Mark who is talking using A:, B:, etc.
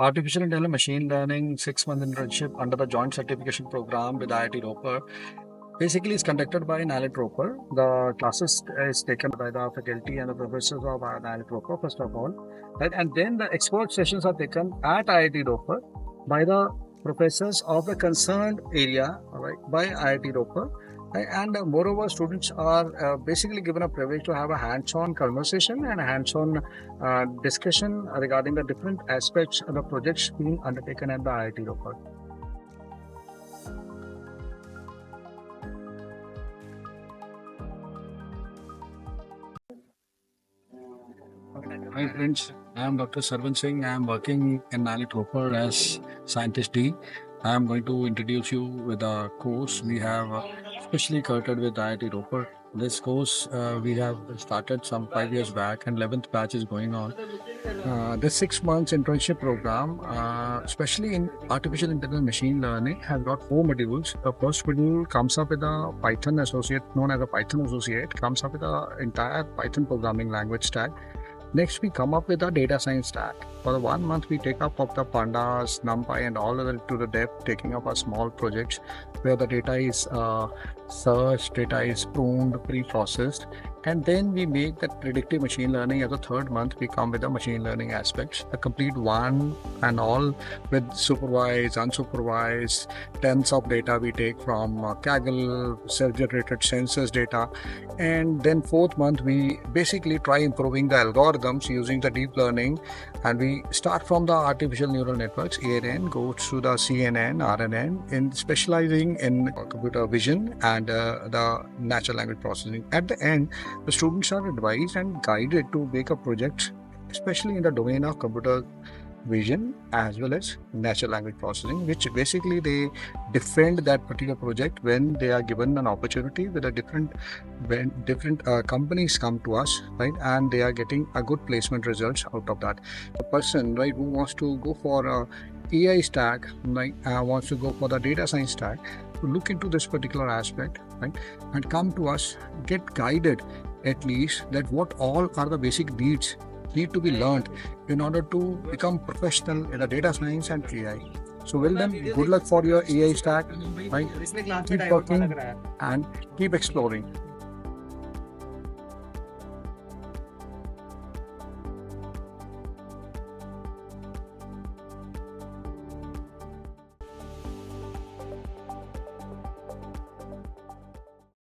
A: Artificial Intelligence Machine Learning 6-month internship under the joint certification program with IIT Ropar. Basically, it's conducted by NIELIT Ropar. The classes is taken by the faculty and the professors of NIELIT Ropar, first of all. Right? And then the expert sessions are taken at IIT Ropar by the professors of the concerned area, right, by IIT Ropar. And moreover, students are basically given a privilege to have a hands-on conversation and a hands-on discussion regarding the different aspects of the projects being undertaken at the IIT Ropar. Hi friends, I am Dr. Sarvan Singh. I am working in NIELIT Ropar as Scientist D. I am going to introduce you with a course we have specially created with IIT Ropar. This course we have started some 5 years back and 11th batch is going on. The 6 months internship program, especially in artificial intelligence machine learning, has got 4 modules. The first module comes up with a Python associate, known as a Python associate, comes up with the entire Python programming language stack. Next, we come up with a data science stack. For the 1 month, we take up of the pandas, Numpy, and all other to the depth, taking up a small projects where the data is searched, data is pruned, pre-processed, and then we make that predictive machine learning. As a 3rd month, we come with the machine learning aspects, a complete one and all with supervised, unsupervised, tens of data we take from Kaggle, self-generated census data, and then 4th month we basically try improving the algorithms using the deep learning, and we start from the artificial neural networks ANN, goes to the CNN, RNN, in specializing in computer vision and the natural language processing. At the end, the students are advised and guided to make a project, especially in the domain of computer vision as well as natural language processing, which basically they defend that particular project when they are given an opportunity with a different companies come to us, right, and they are getting a good placement results out of that. A person, right, who wants to go for a AI stack, like wants to go for the data science stack, to look into this particular aspect, right, and come to us, get guided at least that what all are the basic needs need to be learned in order to become professional in the data science and AI. So well done, good luck for your AI stack, right? Keep working and keep exploring.